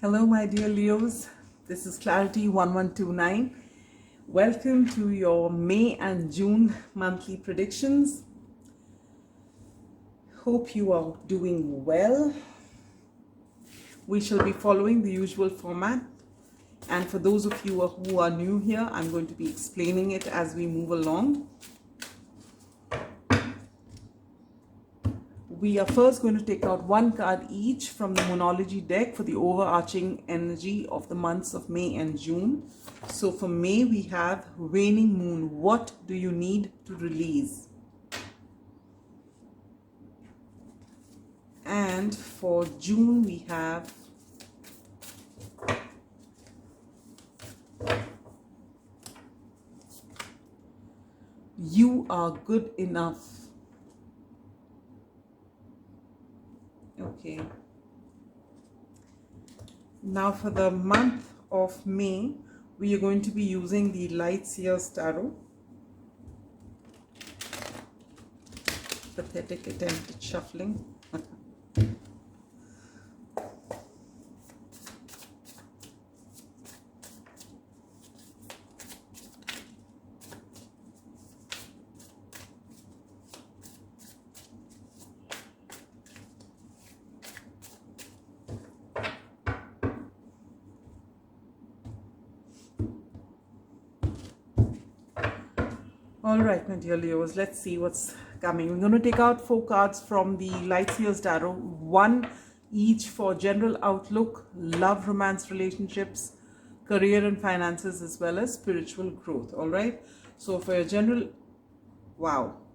Hello my dear Leos, this is Clarity1129. Welcome to your May and June monthly predictions. Hope you are doing well. We shall be following the usual format, and for those of you who are new here, I'm going to be explaining it as we move along. We are first going to take out one card each from the Moonology deck for the overarching energy of the months of May and June. So for May, we have Waning Moon. What do you need to release? And for June, we have You Are Good Enough. Okay. Now for the month of May, we are going to be using the Seers Tarot. Pathetic attempt at shuffling. All right, my dear Leos, let's see what's coming. We're going to take out 4 cards from the Seers Tarot, one each for general outlook, love, romance, relationships, career and finances, as well as spiritual growth. All right. So for your general,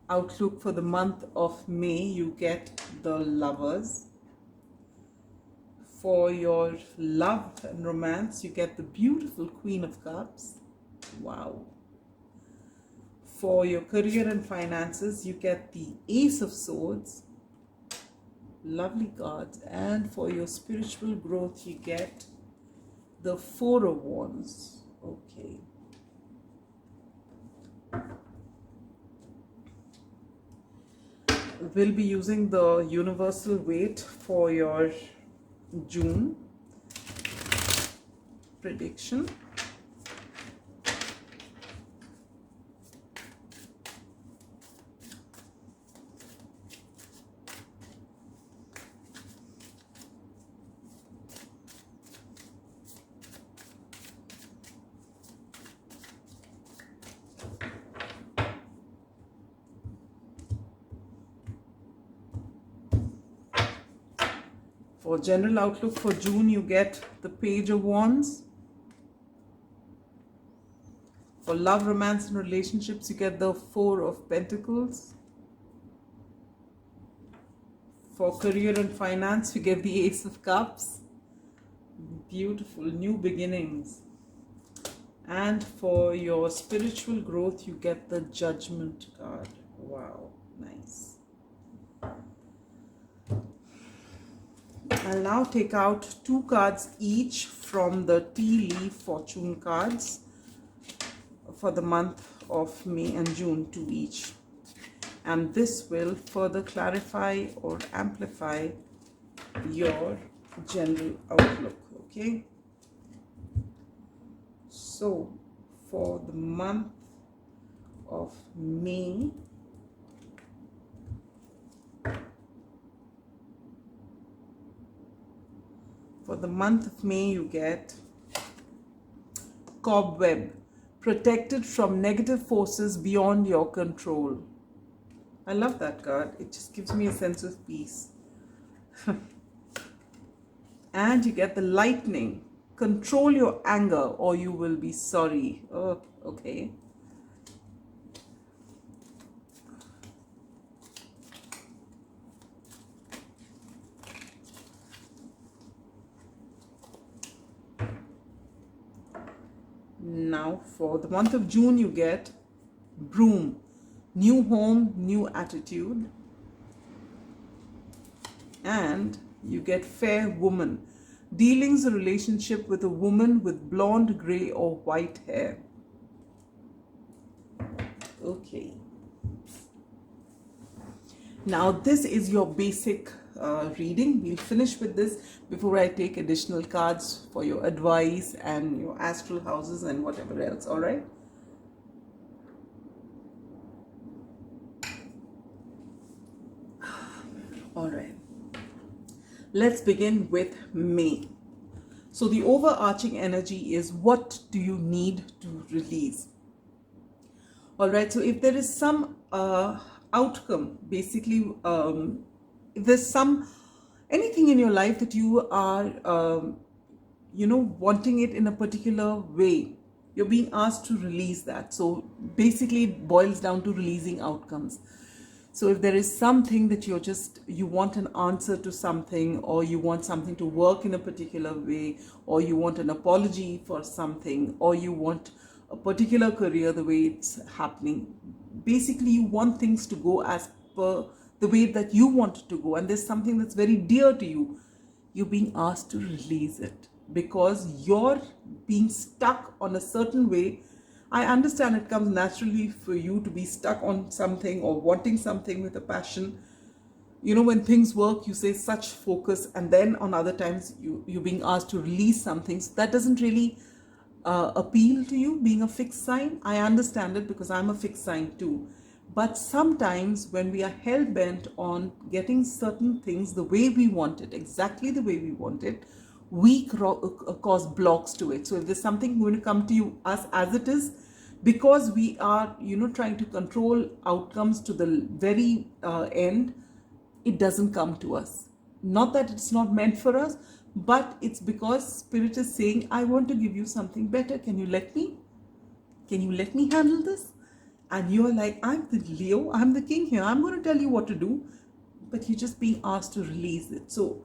outlook for the month of May, you get the Lovers. For your love and romance, you get the beautiful Queen of Cups. Wow. For your career and finances, you get the Ace of Swords. Lovely cards. And for your spiritual growth, you get the Four of Wands. Okay. We'll be using the Universal-Waite for your June prediction. For general outlook for June, you get the Page of Wands. For love, romance, and relationships, you get the Four of Pentacles. For career and finance, you get the Ace of Cups. Beautiful, new beginnings. And for your spiritual growth, you get the Judgment card. Wow, nice. I'll now take out 2 cards each from the Tea Leaf Fortune cards for the month of May and June, 2 each. And this will further clarify or amplify your general outlook, okay? So, for the month of May, you get Cobweb, protected from negative forces beyond your control. I love that card. It just gives me a sense of peace. And you get the Lightning, control your anger or you will be sorry. Oh, okay. Now for the month of June, you get Broom, new home, new attitude. And you get Fair Woman, dealings a relationship with a woman with blonde, gray or white hair. Okay. Now this is your basic reading. We'll finish with this before I take additional cards for your advice and your astral houses and whatever else. All right. All right. Let's begin with May. So the overarching energy is, what do you need to release? All right. So if there is some outcome, basically, if there's anything in your life that you are, wanting it in a particular way, you're being asked to release that. So basically it boils down to releasing outcomes. So if there is something that you want an answer to something, or you want something to work in a particular way, or you want an apology for something, or you want a particular career the way it's happening, basically you want things to go as per the way that you want it to go, and there's something that's very dear to you, you're being asked to release it because you're being stuck on a certain way. I understand it comes naturally for you to be stuck on something or wanting something with a passion. When things work, you say such focus, and then on other times you're being asked to release something. So that doesn't really appeal to you, being a fixed sign. I understand it because I'm a fixed sign too. But sometimes when we are hell-bent on getting certain things the way we want it, exactly the way we want it, we cause blocks to it. So if there's something going to come to us as it is, because we are, trying to control outcomes to the very end, it doesn't come to us. Not that it's not meant for us, but it's because Spirit is saying, I want to give you something better. Can you let me? Can you let me handle this? And you're like, I'm the Leo, I'm the king here. I'm going to tell you what to do. But you're just being asked to release it. So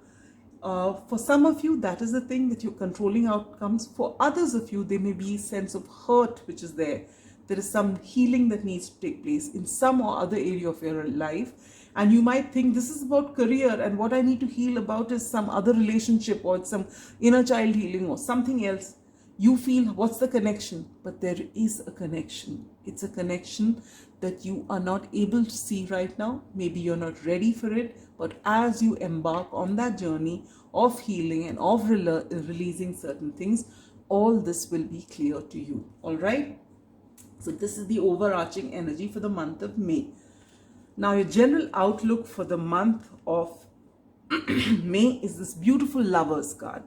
for some of you, that is the thing, that you're controlling outcomes. For others of you, there may be a sense of hurt which is there. There is some healing that needs to take place in some or other area of your life. And you might think this is about career, and what I need to heal about is some other relationship, or it's some inner child healing or something else. You feel, what's the connection? But there is a connection. It's a connection that you are not able to see right now. Maybe you're not ready for it. But as you embark on that journey of healing and of releasing certain things, all this will be clear to you. All right? So this is the overarching energy for the month of May. Now your general outlook for the month of May is this beautiful Lovers card.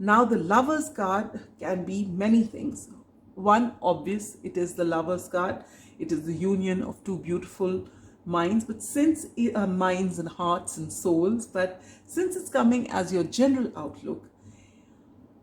Now the Lovers card can be many things. One, obvious, it is the Lovers card. It is the union of two beautiful minds, but since minds and hearts and souls, but since it's coming as your general outlook,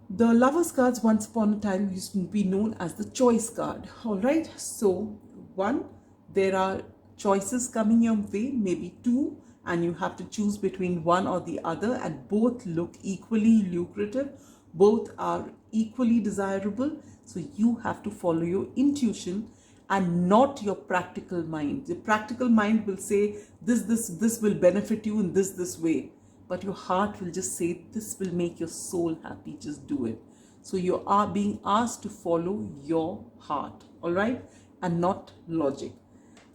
the Lovers cards once upon a time used to be known as the choice card. All right. So one, there are choices coming your way, maybe two, and you have to choose between one or the other, and both look equally lucrative. Both are equally desirable. So you have to follow your intuition and not your practical mind. The practical mind will say this will benefit you in this way, but your heart will just say this will make your soul happy, just do it. So you are being asked to follow your heart, all right, and not logic.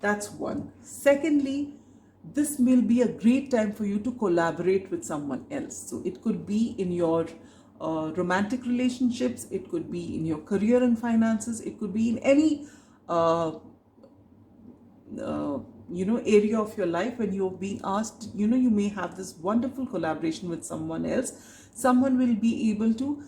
That's one. Secondly, this will be a great time for you to collaborate with someone else. So it could be in your romantic relationships, it could be in your career and finances, it could be in any area of your life when you're being asked, you may have this wonderful collaboration with someone else. Someone will be able to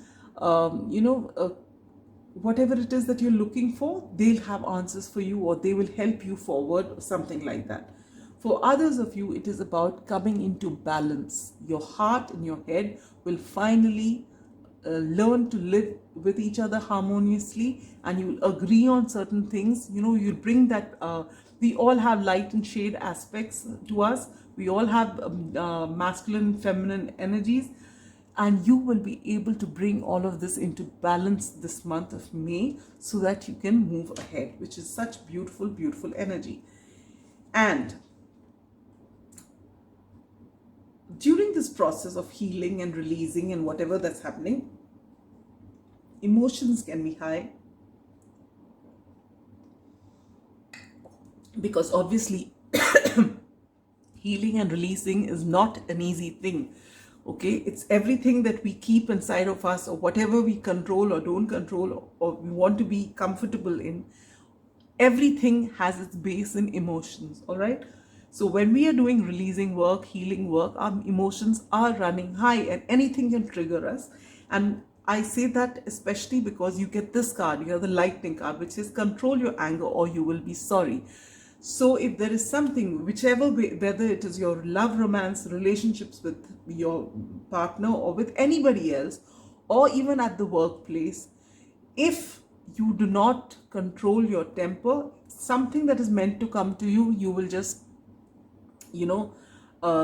whatever it is that you're looking for, they'll have answers for you, or they will help you forward, or something like that. For others of you, it is about coming into balance. Your heart and your head will finally learn to live with each other harmoniously, and you will agree on certain things. You'll bring that, we all have light and shade aspects to us. We all have masculine and feminine energies, and you will be able to bring all of this into balance this month of May, so that you can move ahead, which is such beautiful, beautiful energy. And during this process of healing and releasing and whatever that's happening, emotions can be high, because obviously Healing and releasing is not an easy thing. Okay, it's everything that we keep inside of us, or whatever we control or don't control, or we want to be comfortable in. Everything has its base in emotions. All right, so when we are doing releasing work, healing work, our emotions are running high and anything can trigger us. And I say that especially because you get this card, you have the lightning card, which says control your anger or you will be sorry. So if there is something, whichever way, whether it is your love, romance, relationships with your partner or with anybody else, or even at the workplace, if you do not control your temper, something that is meant to come to you, you will just,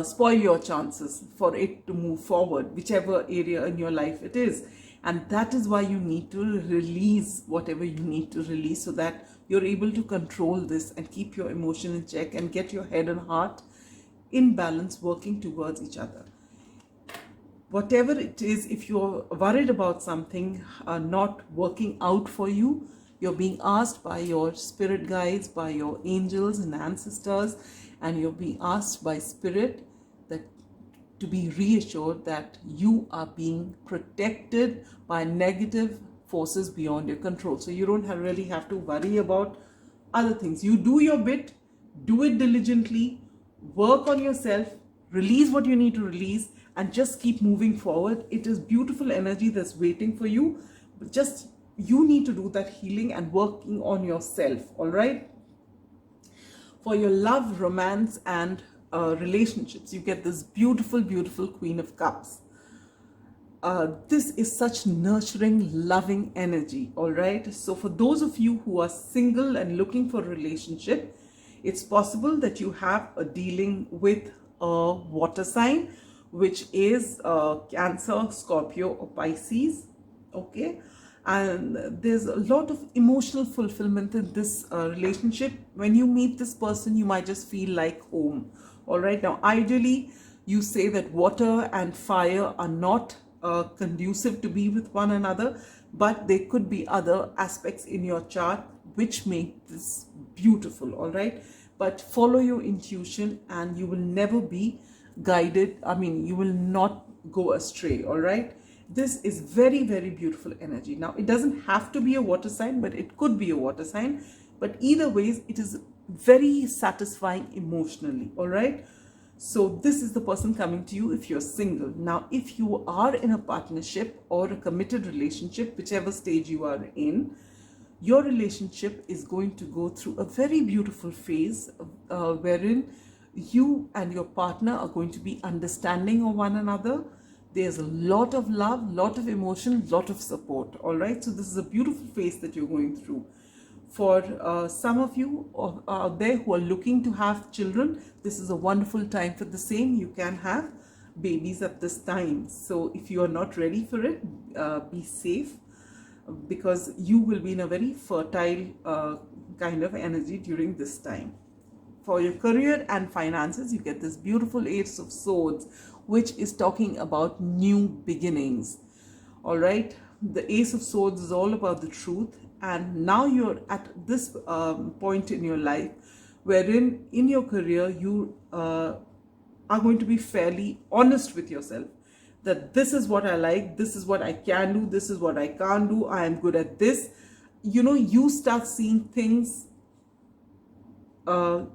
spoil your chances for it to move forward, whichever area in your life it is. And that is why you need to release whatever you need to release, so that you're able to control this and keep your emotion in check and get your head and heart in balance, working towards each other. Whatever it is, if you're worried about something not working out for you, you're being asked by your spirit guides, by your angels and ancestors, and you're being asked by spirit that to be reassured that you are being protected by negative forces beyond your control. So you don't really have to worry about other things. You do your bit, do it diligently, work on yourself, release what you need to release, and just keep moving forward. It is beautiful energy that's waiting for you, but just you need to do that healing and working on yourself. All right, for your love, romance, and relationships, you get this beautiful Queen of Cups. This is such nurturing, loving energy. All right, so for those of you who are single and looking for a relationship, it's possible that you have a dealing with a water sign, which is Cancer, Scorpio, or Pisces. Okay, and there's a lot of emotional fulfillment in this relationship. When you meet this person, you might just feel like home. All right, now ideally you say that water and fire are not conducive to be with one another, but there could be other aspects in your chart which make this beautiful. All right, but follow your intuition and you will never be guided. You will not go astray. All right, this is very beautiful energy. Now it doesn't have to be a water sign, but it could be a water sign. But either ways, it is very satisfying emotionally. All right, so this is the person coming to you if you're single. Now if you are in a partnership or a committed relationship, whichever stage you are in, your relationship is going to go through a very beautiful phase wherein you and your partner are going to be understanding of one another. There's a lot of love, lot of emotion, lot of support. All right, so this is a beautiful phase that you're going through. For some of you out there who are looking to have children, this is a wonderful time for the same. You can have babies at this time. So if you are not ready for it, be safe, because you will be in a very fertile kind of energy during this time. For your career and finances, you get this beautiful Ace of Swords, which is talking about new beginnings. All right, the Ace of Swords is all about the truth, and now you're at this point in your life wherein in your career you are going to be fairly honest with yourself, that this is what I like, this is what I can do, this is what I can't do, I am good at this. You start seeing things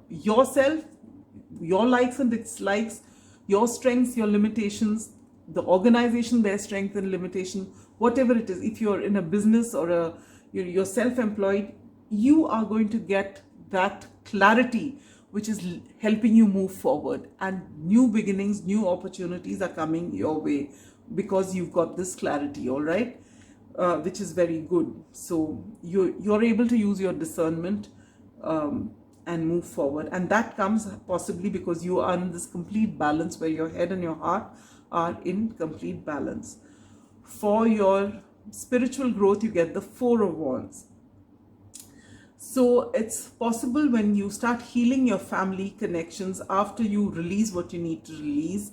yourself, your likes and dislikes, your strengths, your limitations, the organization, their strength and limitation, whatever it is. If you're in a business or you're self-employed, you are going to get that clarity which is helping you move forward, and new beginnings, new opportunities are coming your way because you've got this clarity. All right, which is very good. So you're able to use your discernment and move forward, and that comes possibly because you are in this complete balance where your head and your heart are in complete balance. For your spiritual growth, you get the Four of Wands. So it's possible when you start healing your family connections after you release what you need to release,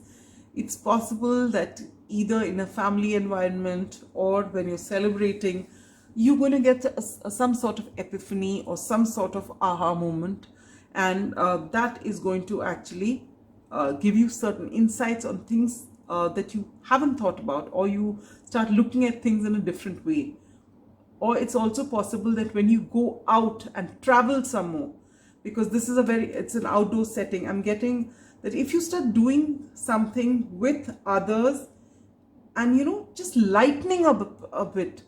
it's possible that either in a family environment or when you're celebrating, you're going to get some sort of epiphany or some sort of aha moment, and that is going to actually give you certain insights on things that you haven't thought about, or you start looking at things in a different way. Or it's also possible that when you go out and travel some more, because this is it's an outdoor setting, I'm getting that if you start doing something with others and, you know, just lightening up a bit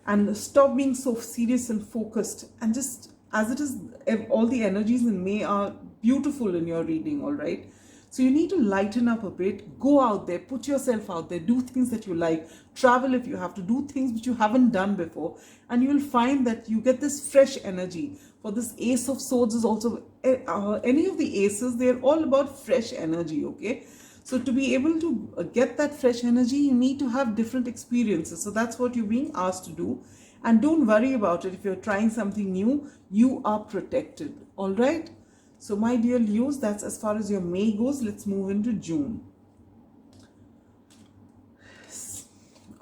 and stop being so serious and focused, and just as it is, all the energies in May are beautiful in your reading, all right? So you need to lighten up a bit, go out there, put yourself out there, do things that you like, travel if you have to, do things which you haven't done before, and you will find that you get this fresh energy. For this Ace of Swords is also, any of the aces, they're all about fresh energy, okay? So to be able to get that fresh energy, you need to have different experiences. So that's what you're being asked to do. And don't worry about it. If you're trying something new, you are protected, all right? So my dear Leos, that's as far as your May goes. Let's move into June.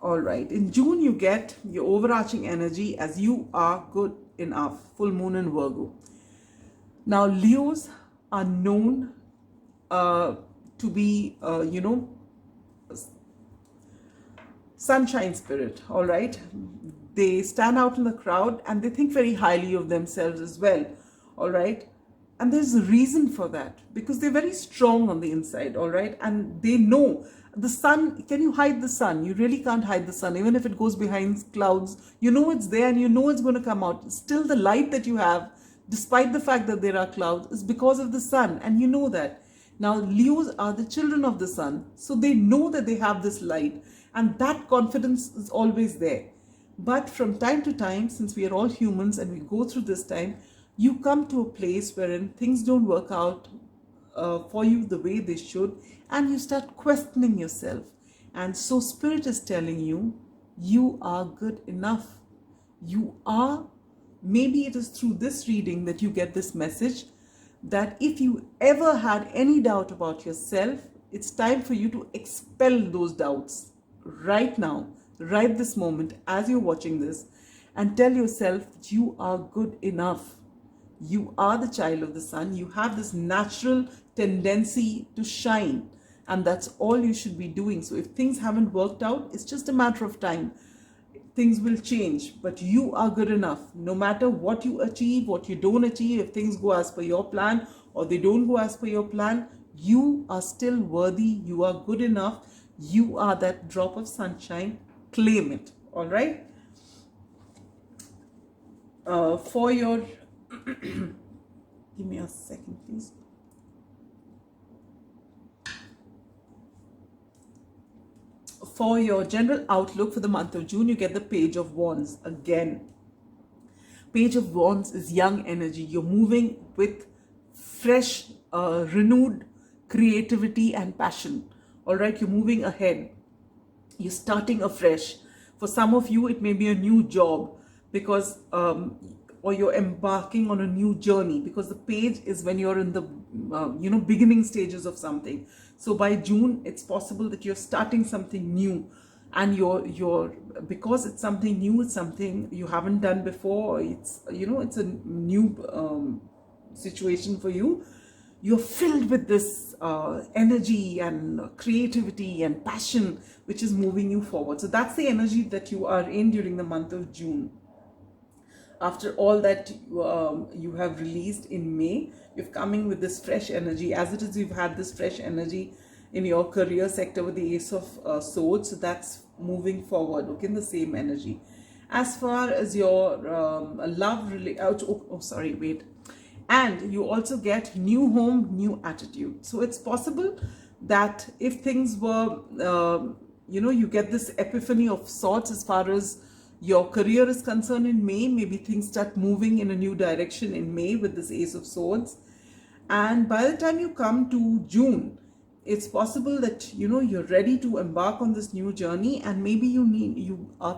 All right, in June you get your overarching energy as you are good enough. Full moon in Virgo. Now Leos are known to be, you know, sunshine spirit, all right? They stand out in the crowd and they think very highly of themselves as well, all right? And there's a reason for that, because they're very strong on the inside, all right? And they know the sun. Can you hide the sun? You really can't hide the sun. Even if it goes behind clouds, you know it's there and you know it's going to come out. Still, the light that you have, despite the fact that there are clouds, is because of the sun, and you know that. Now, Leos are the children of the sun, so they know that they have this light, and that confidence is always there. But from time to time, since we are all humans and we go through this time, you come to a place wherein things don't work out for you the way they should, and you start questioning yourself. And so Spirit is telling you, you are good enough. You are, maybe it is through this reading that you get this message, that if you ever had any doubt about yourself, it's time for you to expel those doubts right now, right this moment, as you're watching this, and tell yourself that you are good enough. You are the child of the sun. You have this natural tendency to shine, and that's all you should be doing. So if things haven't worked out, it's just a matter of time. Things will change, but you are good enough. No matter what you achieve, what you don't achieve, if things go as per your plan or they don't go as per your plan, you are still worthy. You are good enough. You are that drop of sunshine. Claim it. All right. For your give me a second, please. For your general outlook for the month of June, you get the Page of Wands again. Page of Wands is young energy. You're moving with fresh, renewed creativity and passion. All right, you're moving ahead. You're starting afresh. For some of you, it may be a new job, because or you're embarking on a new journey, because the page is when you're in the you know, beginning stages of something. So by June, it's possible that you're starting something new, and you're because it's something new, it's something you haven't done before, it's, you know, it's a new situation for you. You're filled with this energy and creativity and passion, which is moving you forward. So that's the energy that you are in during the month of June. After all that you have released in May, you're coming with this fresh energy. As it is, you've had this fresh energy in your career sector with the Ace of Swords. So that's moving forward, okay, in the same energy. As far as your love, and you also get new home, new attitude. So it's possible that if things were, you know, you get this epiphany of sorts as far as your career is concerned in May. Maybe things start moving in a new direction in May with this Ace of Swords. And by the time you come to June, it's possible that, you know, you're ready to embark on this new journey, and maybe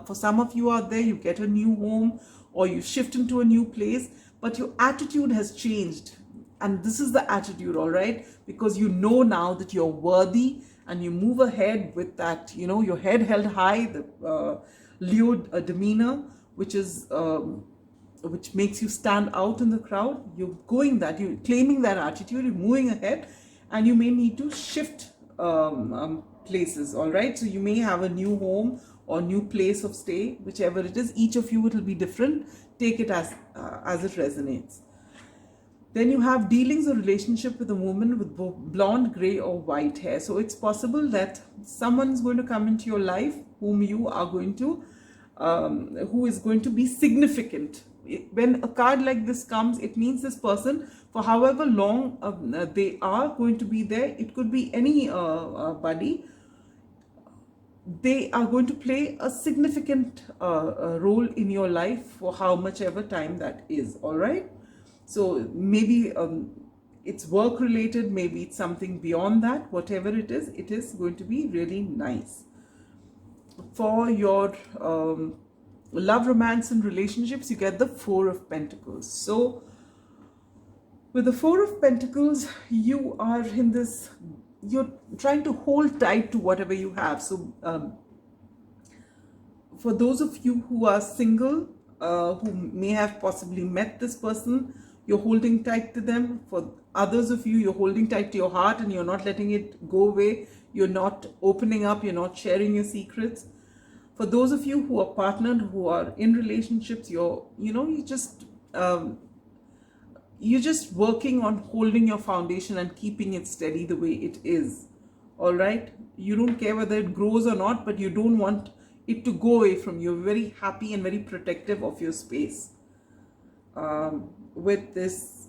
for some of you out there, you get a new home or you shift into a new place, but your attitude has changed. And this is the attitude, all right, because you know now that you're worthy, and you move ahead with that, you know, your head held high, the Leo demeanor, which is which makes you stand out in the crowd. You're claiming that attitude, you're moving ahead, and you may need to shift places, all right? So you may have a new home or new place of stay, whichever it is. Each of you, it will be different. Take it as it resonates. Then you have dealings or relationship with a woman with blonde, gray or white hair. So it's possible that someone is going to come into your life whom you are going to, who is going to be significant. When a card like this comes, it means this person, for however long they are going to be there, it could be any buddy, they are going to play a significant role in your life for how much ever time that is, all right? So maybe it's work related, maybe it's something beyond that. Whatever it is going to be really nice. For your love, romance and relationships, you get the Four of Pentacles. So with the Four of Pentacles, you are in this, you're trying to hold tight to whatever you have. So for those of you who are single, who may have possibly met this person, you're holding tight to them. For others of you, you're holding tight to your heart and you're not letting it go away. You're not opening up, you're not sharing your secrets. For those of you who are partnered, who are in relationships, you're just working on holding your foundation and keeping it steady the way it is. All right? You don't care whether it grows or not, but you don't want it to go away from you. You're very happy and very protective of your space. With this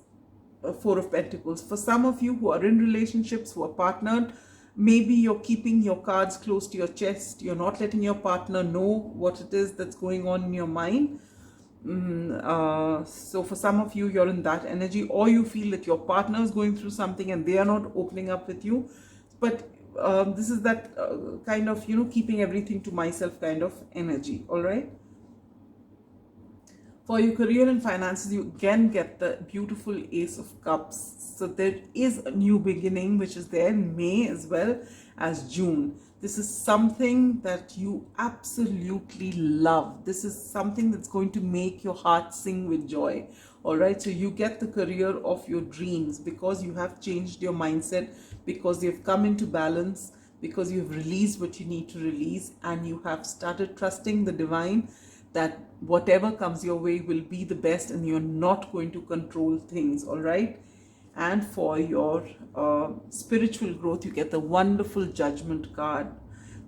Four of Pentacles. For some of you who are in relationships, who are partnered, maybe you're keeping your cards close to your chest. You're not letting your partner know what it is that's going on in your mind. So for some of you, you're in that energy, or you feel that your partner is going through something and they are not opening up with you. But this is that kind of, keeping everything to myself kind of energy, all right? For your career and finances, you again get the beautiful Ace of Cups. So there is a new beginning, which is there in May as well as June. This is something that you absolutely love. This is something that's going to make your heart sing with joy. All right, so you get the career of your dreams because you have changed your mindset, because you've come into balance, because you've released what you need to release, and you have started trusting the divine that whatever comes your way will be the best and you're not going to control things, all right? And for your spiritual growth, you get the wonderful Judgment card.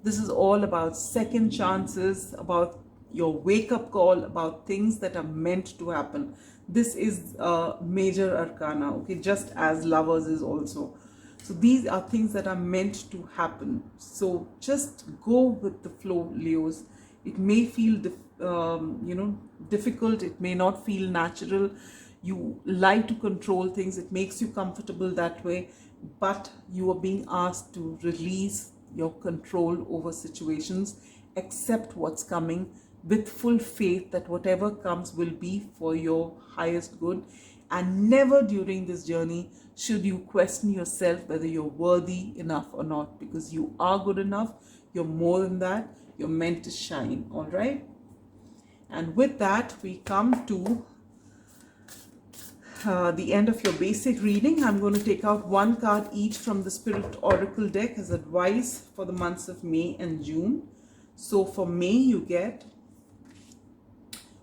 This is all about second chances, about your wake-up call, about things that are meant to happen. This is major arcana, okay, just as Lovers is also. So these are things that are meant to happen. So just go with the flow, Leos. It may feel difficult. It may not feel natural. You like to control things. It makes you comfortable that way, but you are being asked to release your control over situations, accept what's coming with full faith that whatever comes will be for your highest good. And never during this journey should you question yourself whether you're worthy enough or not, because you are good enough. You're more than that. You're meant to shine, all right? And with that, we come to the end of your basic reading. I'm going to take out one card each from the Spirit Oracle deck as advice for the months of May and June. So for May, you get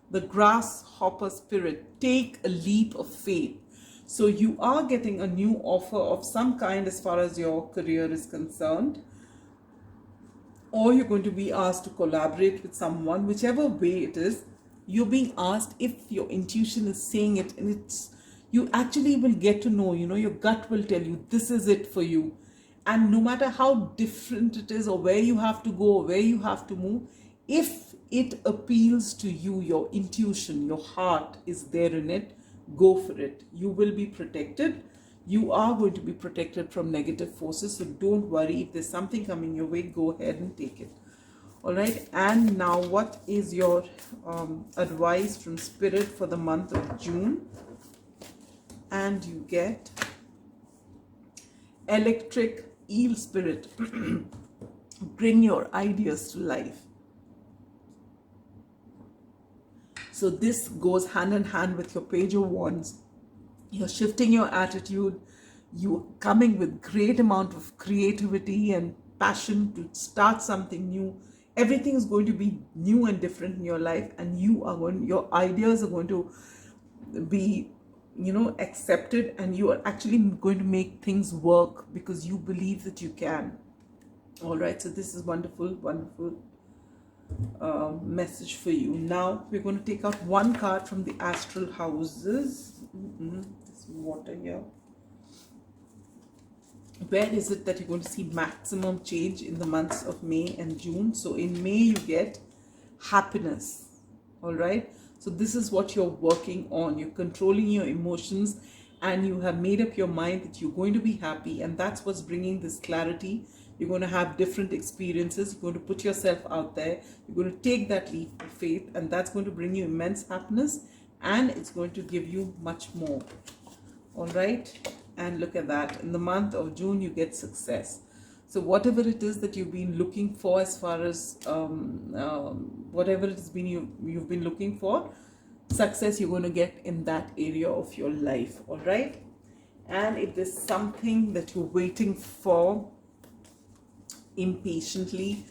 the Grasshopper Spirit. Take a leap of faith. So you are getting a new offer of some kind as far as your career is concerned, or you're going to be asked to collaborate with someone, whichever way it is. You're being asked if your intuition is saying it, and you actually will get to know, your gut will tell you this is it for you. And no matter how different it is, or where you have to go, or where you have to move, if it appeals to you, your intuition, your heart is there in it, go for it. You will be protected. You are going to be protected from negative forces. So don't worry. If there's something coming your way, go ahead and take it. All right. And now, what is your advice from Spirit for the month of June? And you get Electric Eel Spirit. Bring your ideas to life. So this goes hand in hand with your Page of Wands. You're shifting your attitude. You're coming with great amount of creativity and passion to start something new. Everything is going to be new and different in your life, and your ideas are going to be, you know, accepted, and you are actually going to make things work because you believe that you can. All right, so this is wonderful, wonderful message for you. Now we're going to take out one card from the astral houses. This water here. Where is it that you're going to see maximum change in the months of May and June? So in May you get happiness. All right, so this is what you're working on. You're controlling your emotions, and you have made up your mind that you're going to be happy, and that's what's bringing this clarity. You're going to have different experiences. You're going to put yourself out there. You're going to take that leap of faith, and that's going to bring you immense happiness, and it's going to give you much more. All right, and look at that. In the month of June, you get success. So whatever it is that you've been looking for, as far as whatever it has been you've been looking for, success you're going to get in that area of your life. All right, and if there's something that you're waiting for impatiently,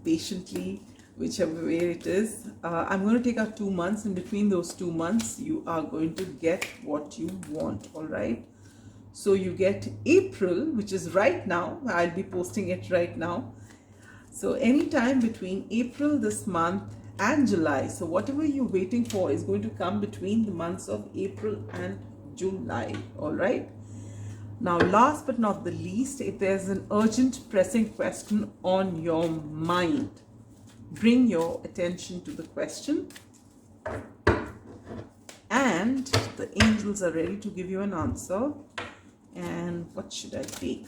patiently, whichever way it is, I'm going to take out 2 months. In between those 2 months, you are going to get what you want. All right, so you get April, which is right now. I'll be posting it right now. So anytime between April this month and July, so whatever you're waiting for is going to come between the months of April and July. All right, now last but not the least, if there's an urgent pressing question on your mind, bring your attention to the question, and the angels are ready to give you an answer. And what should I take?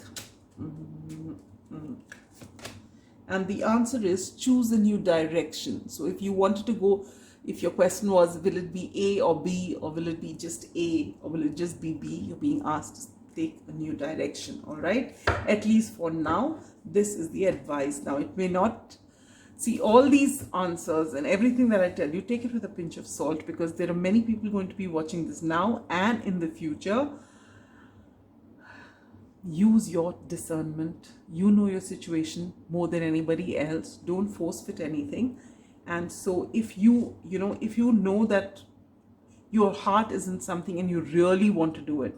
And the answer is choose a new direction. So if you wanted to go, if your question was, will it be A or B, or will it be just A, or will it just be B, you're being asked to take a new direction. All right, at least for now, this is the advice. Now it may not, see, all these answers and everything that I tell you, take it with a pinch of salt, because there are many people going to be watching this now and in the future. Use your discernment. You know your situation more than anybody else. Don't force fit anything. And so if you know that your heart isn't something and you really want to do it,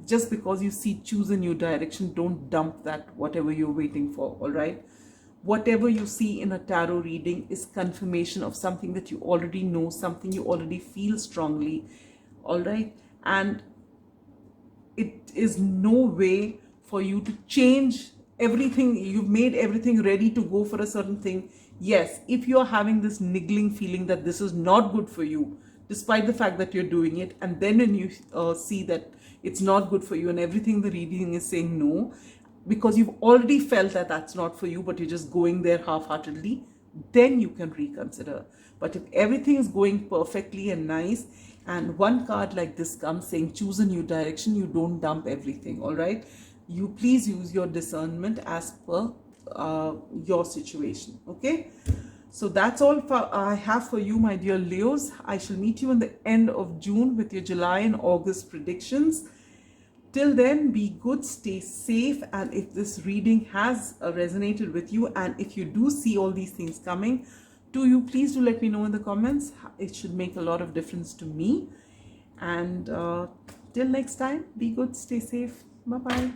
just because you see choose a new direction, don't dump that whatever you're waiting for. All right, whatever you see in a tarot reading is confirmation of something that you already know, something you already feel strongly. All right, and it is no way for you to change everything. You've made everything ready to go for a certain thing. Yes, if you're having this niggling feeling that this is not good for you, despite the fact that you're doing it, and then when you see that it's not good for you and everything the reading is saying no, because you've already felt that that's not for you, but you're just going there half-heartedly, then you can reconsider. But if everything is going perfectly and nice, and one card like this comes saying choose a new direction, you don't dump everything. All right, you please use your discernment as per your situation. Okay, so that's all I have for you, my dear Leos. I shall meet you in the end of June with your July and August predictions. Till then, be good, stay safe, and if this reading has resonated with you, and if you do see all these things coming to you, please do let me know in the comments. It should make a lot of difference to me. And till next time, be good, stay safe. Bye-bye.